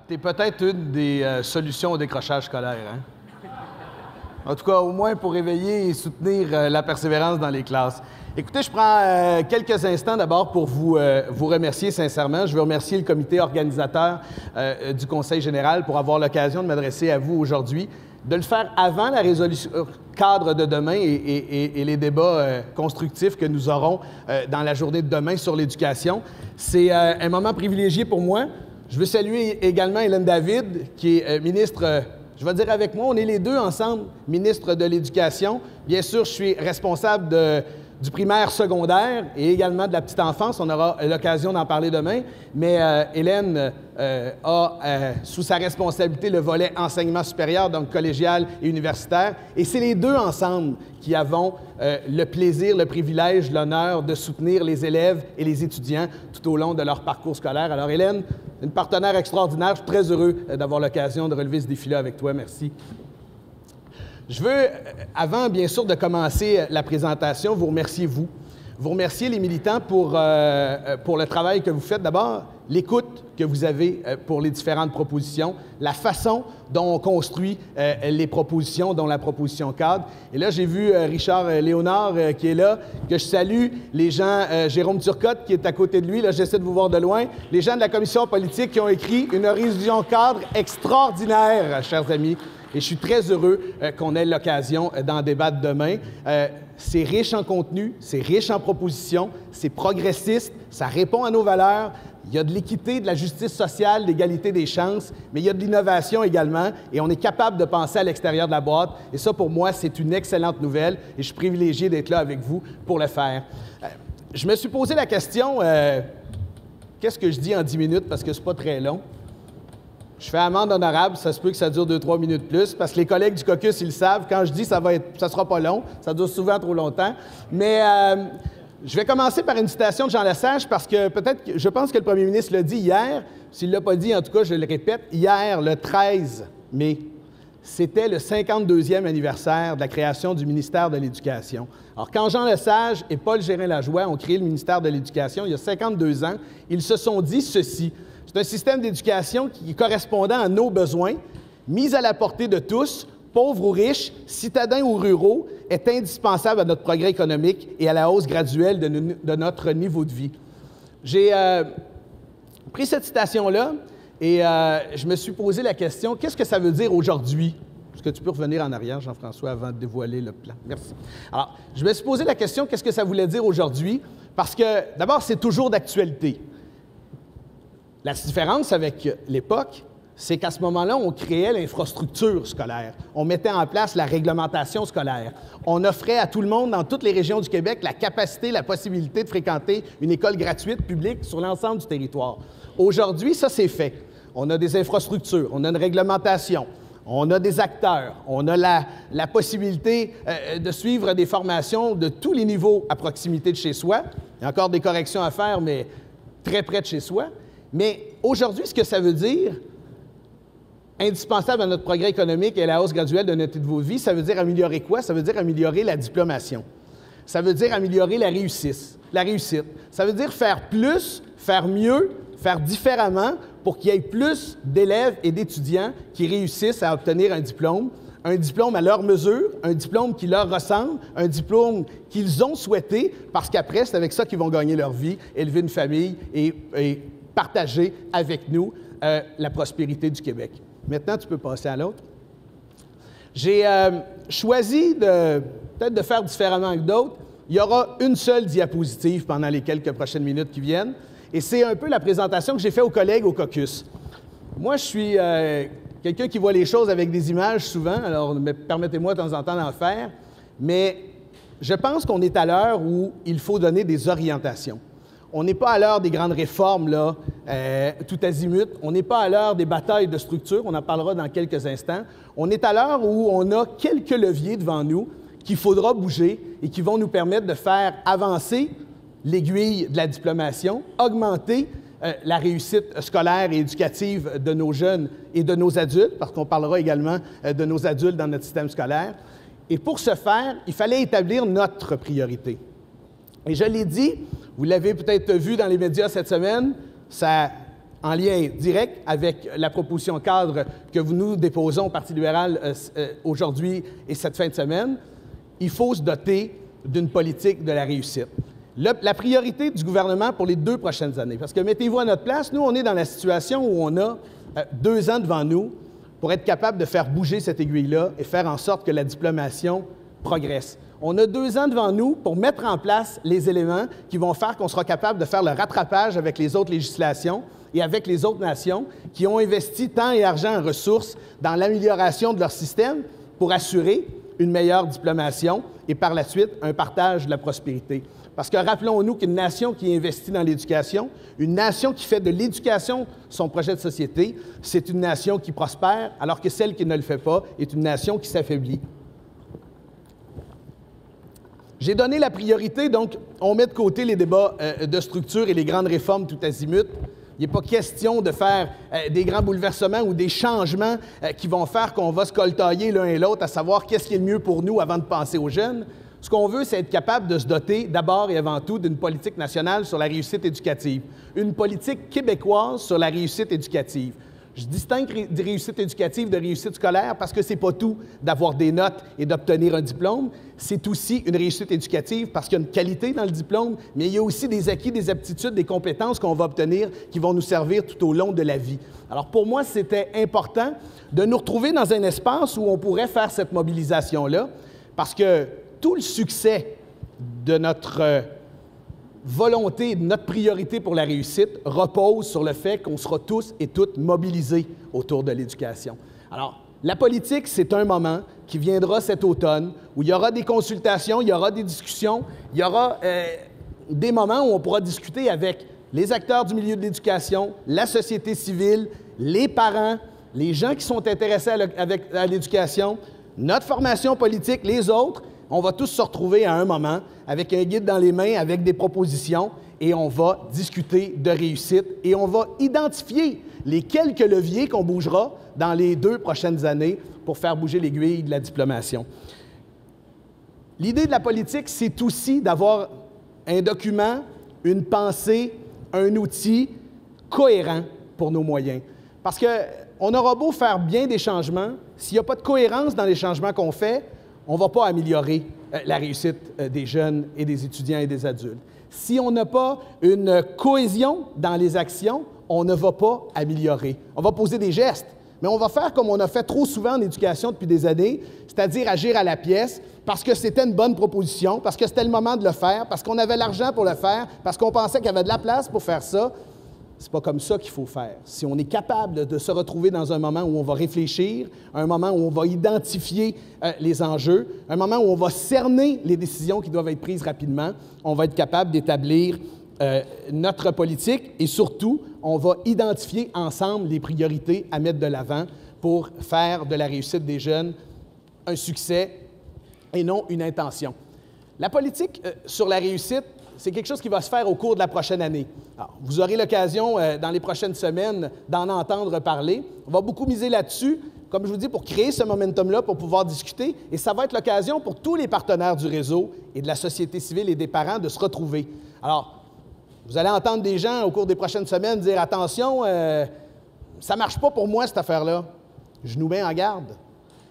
Tu es peut-être une des solutions au décrochage scolaire, hein? En tout cas, au moins pour éveiller et soutenir la persévérance dans les classes. Écoutez, je prends quelques instants d'abord pour vous remercier sincèrement. Je veux remercier le comité organisateur du Conseil général pour avoir l'occasion de m'adresser à vous aujourd'hui, de le faire avant la résolution cadre de demain et les débats constructifs que nous aurons dans la journée de demain sur l'éducation. C'est un moment privilégié pour moi. Je veux saluer également Hélène David, qui est ministre, je vais dire avec moi, on est les deux ensemble, ministre de l'Éducation. Bien sûr, je suis responsable du primaire secondaire et également de la petite enfance. On aura l'occasion d'en parler demain. Mais Hélène a sous sa responsabilité le volet enseignement supérieur, donc collégial et universitaire. Et c'est les deux ensemble qui avons le plaisir, le privilège, l'honneur de soutenir les élèves et les étudiants tout au long de leur parcours scolaire. Alors Hélène, une partenaire extraordinaire. Je suis très heureux d'avoir l'occasion de relever ce défi-là avec toi. Merci. Je veux, avant bien sûr de commencer la présentation, vous remercier vous. Vous remercier les militants pour le travail que vous faites. D'abord, l'écoute que vous avez pour les différentes propositions, la façon dont on construit les propositions, dont la proposition cadre. Et là, j'ai vu Richard Léonard qui est là, que je salue, les gens, Jérôme Turcotte qui est à côté de lui, là j'essaie de vous voir de loin, les gens de la commission politique qui ont écrit une résolution cadre extraordinaire, chers amis. Et je suis très heureux qu'on ait l'occasion d'en débattre demain. C'est riche en contenu, c'est riche en propositions, c'est progressiste, ça répond à nos valeurs. Il y a de l'équité, de la justice sociale, l'égalité des chances, mais il y a de l'innovation également et on est capable de penser à l'extérieur de la boîte. Et ça, pour moi, c'est une excellente nouvelle et je suis privilégié d'être là avec vous pour le faire. Je me suis posé la question, qu'est-ce que je dis en 10 minutes parce que c'est pas très long? Je fais amende honorable, ça se peut que ça dure 2-3 minutes plus, parce que les collègues du caucus, ils le savent. Quand je dis ça sera pas long, ça dure souvent trop longtemps. Mais je vais commencer par une citation de Jean Lesage, parce que je pense que le premier ministre l'a dit hier. S'il ne l'a pas dit, en tout cas, je le répète. Hier, le 13 mai, c'était le 52e anniversaire de la création du ministère de l'Éducation. Alors, quand Jean Lesage et Paul Gérin-Lajoie ont créé le ministère de l'Éducation, il y a 52 ans, ils se sont dit ceci. C'est un système d'éducation qui, correspondant à nos besoins, mis à la portée de tous, pauvres ou riches, citadins ou ruraux, est indispensable à notre progrès économique et à la hausse graduelle de notre niveau de vie. J'ai pris cette citation-là et je me suis posé la question, qu'est-ce que ça veut dire aujourd'hui? Est-ce que tu peux revenir en arrière, Jean-François, avant de dévoiler le plan? Merci. Alors, je me suis posé la question, qu'est-ce que ça voulait dire aujourd'hui? Parce que, d'abord, c'est toujours d'actualité. La différence avec l'époque, c'est qu'à ce moment-là, on créait l'infrastructure scolaire. On mettait en place la réglementation scolaire. On offrait à tout le monde, dans toutes les régions du Québec, la capacité, la possibilité de fréquenter une école gratuite, publique, sur l'ensemble du territoire. Aujourd'hui, ça, c'est fait. On a des infrastructures, on a une réglementation, on a des acteurs, on a la possibilité de suivre des formations de tous les niveaux à proximité de chez soi. Il y a encore des corrections à faire, mais très près de chez soi. Mais aujourd'hui, ce que ça veut dire, indispensable à notre progrès économique et à la hausse graduelle de notre niveau de vie, ça veut dire améliorer quoi? Ça veut dire améliorer la diplomation. Ça veut dire améliorer la réussite. Ça veut dire faire plus, faire mieux, faire différemment pour qu'il y ait plus d'élèves et d'étudiants qui réussissent à obtenir un diplôme à leur mesure, un diplôme qui leur ressemble, un diplôme qu'ils ont souhaité, parce qu'après, c'est avec ça qu'ils vont gagner leur vie, élever une famille et partager avec nous la prospérité du Québec. Maintenant, tu peux passer à l'autre. J'ai choisi peut-être de faire différemment que d'autres. Il y aura une seule diapositive pendant les quelques prochaines minutes qui viennent, et c'est un peu la présentation que j'ai faite aux collègues au caucus. Moi, je suis quelqu'un qui voit les choses avec des images souvent, alors permettez-moi de temps en temps d'en faire, mais je pense qu'on est à l'heure où il faut donner des orientations. On n'est pas à l'heure des grandes réformes, là, tout azimut. On n'est pas à l'heure des batailles de structure. On en parlera dans quelques instants. On est à l'heure où on a quelques leviers devant nous qu'il faudra bouger et qui vont nous permettre de faire avancer l'aiguille de la diplomation, augmenter la réussite scolaire et éducative de nos jeunes et de nos adultes, parce qu'on parlera également de nos adultes dans notre système scolaire. Et pour ce faire, il fallait établir notre priorité. Et je l'ai dit, vous l'avez peut-être vu dans les médias cette semaine, ça en lien direct avec la proposition cadre que nous déposons au Parti libéral aujourd'hui et cette fin de semaine, il faut se doter d'une politique de la réussite. La priorité du gouvernement pour les 2 prochaines années, parce que mettez-vous à notre place, nous, on est dans la situation où on a 2 ans devant nous pour être capable de faire bouger cette aiguille-là et faire en sorte que la diplomation progresse. On a 2 ans devant nous pour mettre en place les éléments qui vont faire qu'on sera capable de faire le rattrapage avec les autres législations et avec les autres nations qui ont investi temps et argent en ressources dans l'amélioration de leur système pour assurer une meilleure diplomation et par la suite un partage de la prospérité. Parce que rappelons-nous qu'une nation qui investit dans l'éducation, une nation qui fait de l'éducation son projet de société, c'est une nation qui prospère, alors que celle qui ne le fait pas est une nation qui s'affaiblit. J'ai donné la priorité, donc on met de côté les débats de structure et les grandes réformes tout azimut. Il n'est pas question de faire des grands bouleversements ou des changements qui vont faire qu'on va se coltailler l'un et l'autre à savoir qu'est-ce qui est le mieux pour nous avant de penser aux jeunes. Ce qu'on veut, c'est être capable de se doter d'abord et avant tout d'une politique nationale sur la réussite éducative, une politique québécoise sur la réussite éducative. Je distingue de réussite éducative de réussite scolaire parce que ce n'est pas tout d'avoir des notes et d'obtenir un diplôme. C'est aussi une réussite éducative parce qu'il y a une qualité dans le diplôme, mais il y a aussi des acquis, des aptitudes, des compétences qu'on va obtenir qui vont nous servir tout au long de la vie. Alors pour moi, c'était important de nous retrouver dans un espace où on pourrait faire cette mobilisation-là parce que tout le succès de notre volonté, de notre priorité pour la réussite repose sur le fait qu'on sera tous et toutes mobilisés autour de l'éducation. Alors, la politique, c'est un moment qui viendra cet automne où il y aura des consultations, il y aura des discussions, il y aura des moments où on pourra discuter avec les acteurs du milieu de l'éducation, la société civile, les parents, les gens qui sont intéressés à l'éducation, notre formation politique, les autres. On va tous se retrouver à un moment avec un guide dans les mains, avec des propositions, et on va discuter de réussite et on va identifier les quelques leviers qu'on bougera dans les 2 prochaines années pour faire bouger l'aiguille de la diplomation. L'idée de la politique, c'est aussi d'avoir un document, une pensée, un outil cohérent pour nos moyens. Parce qu'on aura beau faire bien des changements, s'il n'y a pas de cohérence dans les changements qu'on fait, on ne va pas améliorer la réussite des jeunes et des étudiants et des adultes. Si on n'a pas une cohésion dans les actions, on ne va pas améliorer. On va poser des gestes, mais on va faire comme on a fait trop souvent en éducation depuis des années, c'est-à-dire agir à la pièce parce que c'était une bonne proposition, parce que c'était le moment de le faire, parce qu'on avait l'argent pour le faire, parce qu'on pensait qu'il y avait de la place pour faire ça. C'est pas comme ça qu'il faut faire. Si on est capable de se retrouver dans un moment où on va réfléchir, un moment où on va identifier les enjeux, un moment où on va cerner les décisions qui doivent être prises rapidement, on va être capable d'établir notre politique et surtout, on va identifier ensemble les priorités à mettre de l'avant pour faire de la réussite des jeunes un succès et non une intention. La politique sur la réussite, c'est quelque chose qui va se faire au cours de la prochaine année. Alors, vous aurez l'occasion, dans les prochaines semaines, d'en entendre parler. On va beaucoup miser là-dessus, comme je vous dis, pour créer ce momentum-là, pour pouvoir discuter. Et ça va être l'occasion pour tous les partenaires du réseau et de la société civile et des parents de se retrouver. Alors, vous allez entendre des gens au cours des prochaines semaines dire « Attention, ça ne marche pas pour moi, cette affaire-là. » Je nous mets en garde.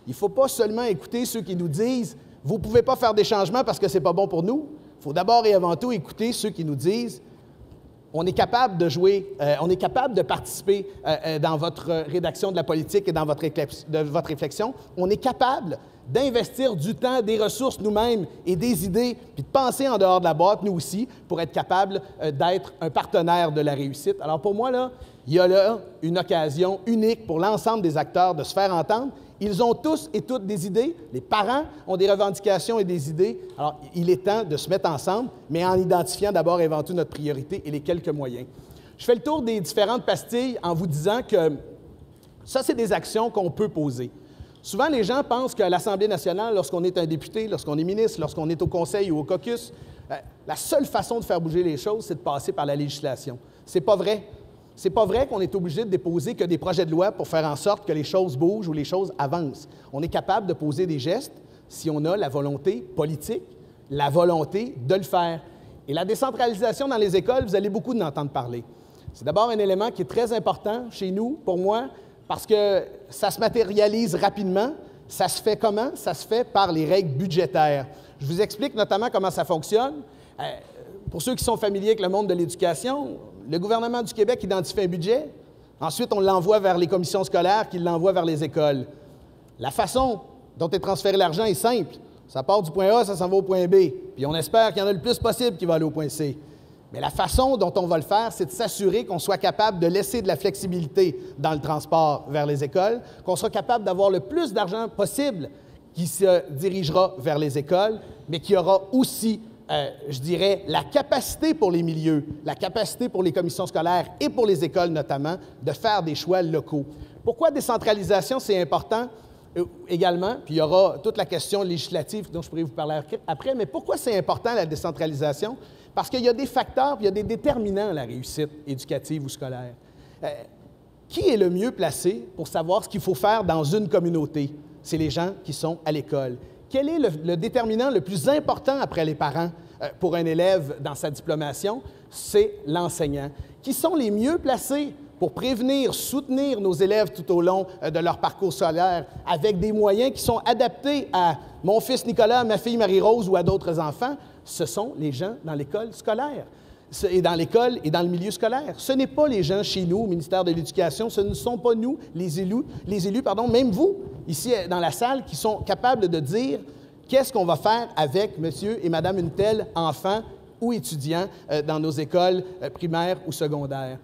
Il ne faut pas seulement écouter ceux qui nous disent « Vous ne pouvez pas faire des changements parce que ce n'est pas bon pour nous. » Il faut d'abord et avant tout écouter ceux qui nous disent on est capable de jouer, on est capable de participer dans votre rédaction de la politique et dans votre réflexion. On est capable d'investir du temps, des ressources nous-mêmes et des idées, puis de penser en dehors de la boîte, nous aussi, pour être capable d'être un partenaire de la réussite. Alors pour moi, là, il y a là une occasion unique pour l'ensemble des acteurs de se faire entendre. Ils ont tous et toutes des idées. Les parents ont des revendications et des idées. Alors, il est temps de se mettre ensemble, mais en identifiant d'abord et avant tout notre priorité et les quelques moyens. Je fais le tour des différentes pastilles en vous disant que ça, c'est des actions qu'on peut poser. Souvent, les gens pensent qu'à l'Assemblée nationale, lorsqu'on est un député, lorsqu'on est ministre, lorsqu'on est au conseil ou au caucus, la seule façon de faire bouger les choses, c'est de passer par la législation. C'est pas vrai. C'est pas vrai qu'on est obligé de déposer que des projets de loi pour faire en sorte que les choses bougent ou les choses avancent. On est capable de poser des gestes si on a la volonté politique, la volonté de le faire. Et la décentralisation dans les écoles, vous allez beaucoup en entendre parler. C'est d'abord un élément qui est très important chez nous, pour moi, parce que ça se matérialise rapidement. Ça se fait comment? Ça se fait par les règles budgétaires. Je vous explique notamment comment ça fonctionne. Pour ceux qui sont familiers avec le monde de l'éducation, le gouvernement du Québec identifie un budget. Ensuite, on l'envoie vers les commissions scolaires qui l'envoient vers les écoles. La façon dont est transféré l'argent est simple. Ça part du point A, ça s'en va au point B. Puis on espère qu'il y en a le plus possible qui va aller au point C. Mais la façon dont on va le faire, c'est de s'assurer qu'on soit capable de laisser de la flexibilité dans le transport vers les écoles, qu'on soit capable d'avoir le plus d'argent possible qui se dirigera vers les écoles, mais qui aura aussi, je dirais, la capacité pour les milieux, la capacité pour les commissions scolaires et pour les écoles notamment, de faire des choix locaux. Pourquoi décentralisation, c'est important également, puis il y aura toute la question législative dont je pourrais vous parler après, mais pourquoi c'est important la décentralisation? Parce qu'il y a des facteurs, puis il y a des déterminants à la réussite éducative ou scolaire. Qui est le mieux placé pour savoir ce qu'il faut faire dans une communauté? C'est les gens qui sont à l'école. Quel est le déterminant le plus important après les parents pour un élève dans sa diplomation? C'est l'enseignant. Qui sont les mieux placés pour prévenir, soutenir nos élèves tout au long de leur parcours scolaire avec des moyens qui sont adaptés à mon fils Nicolas, à ma fille Marie-Rose ou à d'autres enfants? Ce sont les gens dans l'école scolaire, et dans l'école et dans le milieu scolaire. Ce n'est pas les gens chez nous, au ministère de l'Éducation, ce ne sont pas nous, les élus, même vous, ici dans la salle, qui sont capables de dire qu'est-ce qu'on va faire avec monsieur et madame une telle enfant ou étudiant dans nos écoles primaires ou secondaires.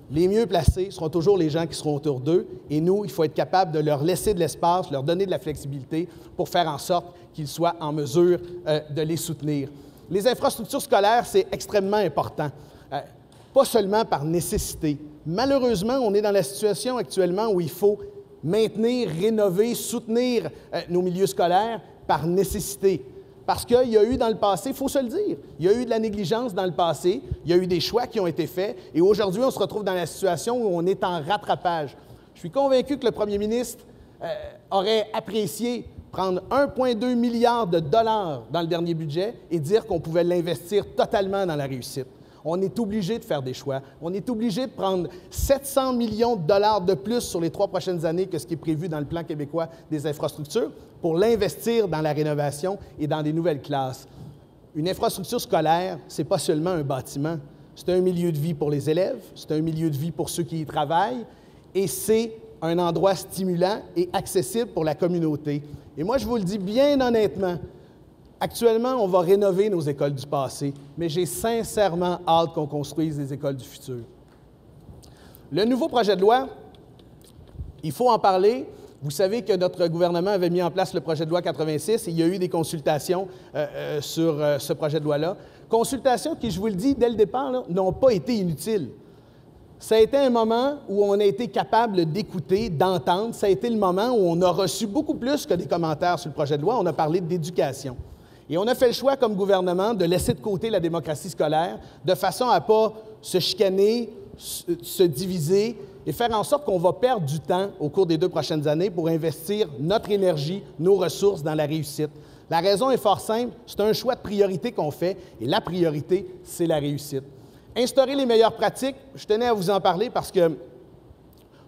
Les mieux placés seront toujours les gens qui seront autour d'eux, et nous, il faut être capable de leur laisser de l'espace, leur donner de la flexibilité pour faire en sorte qu'ils soient en mesure de les soutenir. Les infrastructures scolaires, c'est extrêmement important, pas seulement par nécessité. Malheureusement, on est dans la situation actuellement où il faut maintenir, rénover, soutenir nos milieux scolaires par nécessité. Parce qu'il y a eu dans le passé, il faut se le dire, il y a eu de la négligence dans le passé, il y a eu des choix qui ont été faits, et aujourd'hui, on se retrouve dans la situation où on est en rattrapage. Je suis convaincu que le premier ministre aurait apprécié prendre 1,2 milliard de dollars dans le dernier budget et dire qu'on pouvait l'investir totalement dans la réussite. On est obligé de faire des choix. On est obligé de prendre 700 millions de dollars de plus sur les 3 prochaines années que ce qui est prévu dans le plan québécois des infrastructures pour l'investir dans la rénovation et dans des nouvelles classes. Une infrastructure scolaire, ce n'est pas seulement un bâtiment. C'est un milieu de vie pour les élèves, c'est un milieu de vie pour ceux qui y travaillent, et c'est un endroit stimulant et accessible pour la communauté. Et moi, je vous le dis bien honnêtement, actuellement, on va rénover nos écoles du passé, mais j'ai sincèrement hâte qu'on construise les écoles du futur. Le nouveau projet de loi, il faut en parler. Vous savez que notre gouvernement avait mis en place le projet de loi 86 et il y a eu des consultations sur ce projet de loi-là. Consultations qui, je vous le dis dès le départ, n'ont pas été inutiles. Ça a été un moment où on a été capable d'écouter, d'entendre. Ça a été le moment où on a reçu beaucoup plus que des commentaires sur le projet de loi. On a parlé d'éducation. Et on a fait le choix comme gouvernement de laisser de côté la démocratie scolaire de façon à ne pas se chicaner, se diviser et faire en sorte qu'on va perdre du temps au cours des 2 prochaines années pour investir notre énergie, nos ressources dans la réussite. La raison est fort simple, c'est un choix de priorité qu'on fait et la priorité, c'est la réussite. Instaurer les meilleures pratiques, je tenais à vous en parler parce que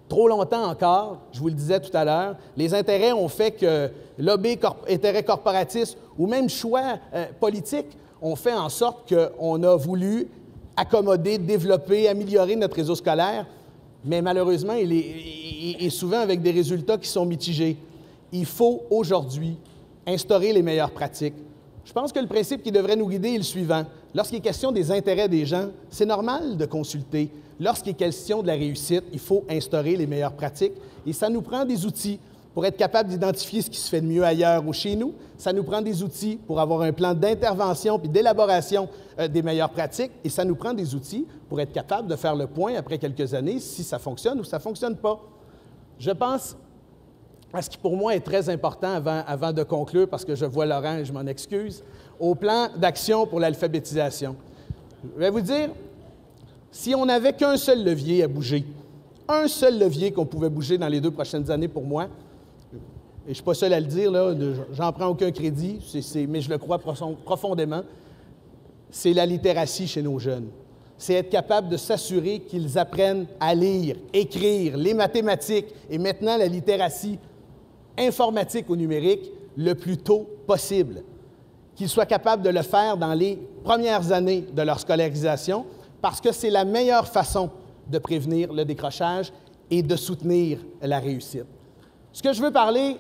trop longtemps encore, je vous le disais tout à l'heure, les intérêts ont fait que lobby, intérêts corporatistes ou même choix politiques ont fait en sorte qu'on a voulu accommoder, développer, améliorer notre réseau scolaire, mais malheureusement, il est souvent avec des résultats qui sont mitigés. Il faut aujourd'hui instaurer les meilleures pratiques. Je pense que le principe qui devrait nous guider est le suivant. Lorsqu'il est question des intérêts des gens, c'est normal de consulter. Lorsqu'il est question de la réussite, il faut instaurer les meilleures pratiques et ça nous prend des outils pour être capable d'identifier ce qui se fait de mieux ailleurs ou chez nous. Ça nous prend des outils pour avoir un plan d'intervention puis d'élaboration des meilleures pratiques et ça nous prend des outils pour être capable de faire le point après quelques années si ça fonctionne ou ça ne fonctionne pas. Je pense à ce qui, pour moi, est très important avant de conclure, parce que je vois Laurent et je m'en excuse, au plan d'action pour l'alphabétisation. Je vais vous dire, si on n'avait qu'un seul levier à bouger, un seul levier qu'on pouvait bouger dans les 2 prochaines années pour moi, et je ne suis pas seul à le dire, là, j'en prends aucun crédit, mais je le crois profondément, c'est la littératie chez nos jeunes. c'est être capable de s'assurer qu'ils apprennent à lire, écrire, les mathématiques et maintenant la littératie informatique ou numérique le plus tôt possible. Qu'ils soient capables de le faire dans les premières années de leur scolarisation parce que c'est la meilleure façon de prévenir le décrochage et de soutenir la réussite. Ce que je veux parler...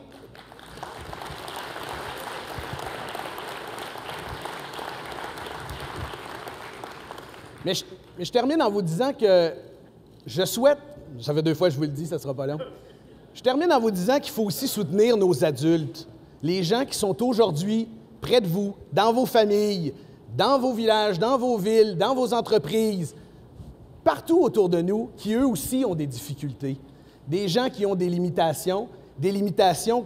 Mais je termine en vous disant que je souhaite... Ça fait 2 fois que je vous le dis, ça ne sera pas long. Je termine en vous disant qu'il faut aussi soutenir nos adultes, les gens qui sont aujourd'hui près de vous, dans vos familles, dans vos villages, dans vos villes, dans vos entreprises, partout autour de nous, qui eux aussi ont des difficultés. Des gens qui ont des limitations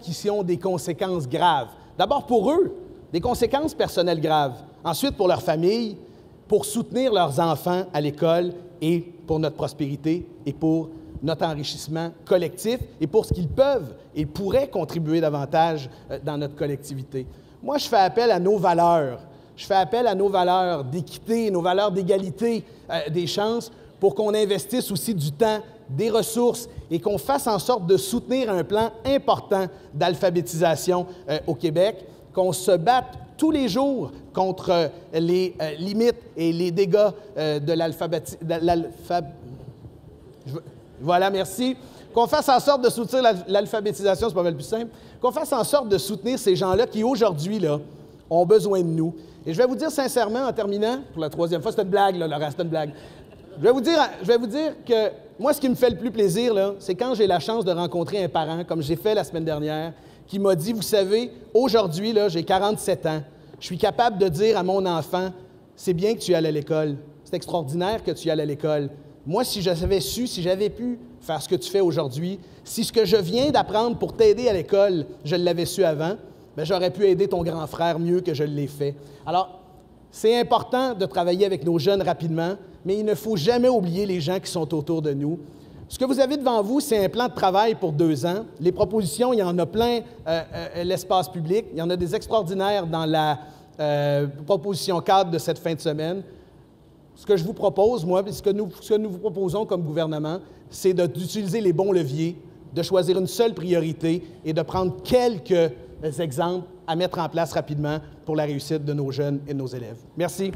qui ont des conséquences graves. D'abord pour eux, des conséquences personnelles graves. Ensuite pour leur famille, pour soutenir leurs enfants à l'école et pour notre prospérité et pour notre enrichissement collectif et pour ce qu'ils peuvent et pourraient contribuer davantage dans notre collectivité. Moi, je fais appel à nos valeurs. Je fais appel à nos valeurs d'équité, nos valeurs d'égalité des chances pour qu'on investisse aussi du temps, des ressources et qu'on fasse en sorte de soutenir un plan important d'alphabétisation au Québec, qu'on se batte tous les jours contre les limites et les dégâts de Voilà, merci. Qu'on fasse en sorte de soutenir l'alphabétisation, c'est pas mal plus simple. Qu'on fasse en sorte de soutenir ces gens-là qui, aujourd'hui, là, ont besoin de nous. Et je vais vous dire sincèrement, en terminant, pour la 3e fois, c'est une blague, là, Laurent, c'est une blague. Je vais vous dire que moi, ce qui me fait le plus plaisir, là, c'est quand j'ai la chance de rencontrer un parent, comme j'ai fait la semaine dernière, qui m'a dit, vous savez, aujourd'hui, là, j'ai 47 ans, je suis capable de dire à mon enfant, c'est bien que tu ailles à l'école, c'est extraordinaire que tu ailles à l'école. Moi, si j'avais su, si j'avais pu faire ce que tu fais aujourd'hui, si ce que je viens d'apprendre pour t'aider à l'école, je l'avais su avant, bien, j'aurais pu aider ton grand frère mieux que je l'ai fait. Alors, c'est important de travailler avec nos jeunes rapidement, mais il ne faut jamais oublier les gens qui sont autour de nous. Ce que vous avez devant vous, c'est un plan de travail pour 2 ans. Les propositions, il y en a plein l'espace public. Il y en a des extraordinaires dans la proposition cadre de cette fin de semaine. Ce que je vous propose, moi, ce que nous vous proposons comme gouvernement, c'est d'utiliser les bons leviers, de choisir une seule priorité et de prendre quelques exemples à mettre en place rapidement pour la réussite de nos jeunes et de nos élèves. Merci.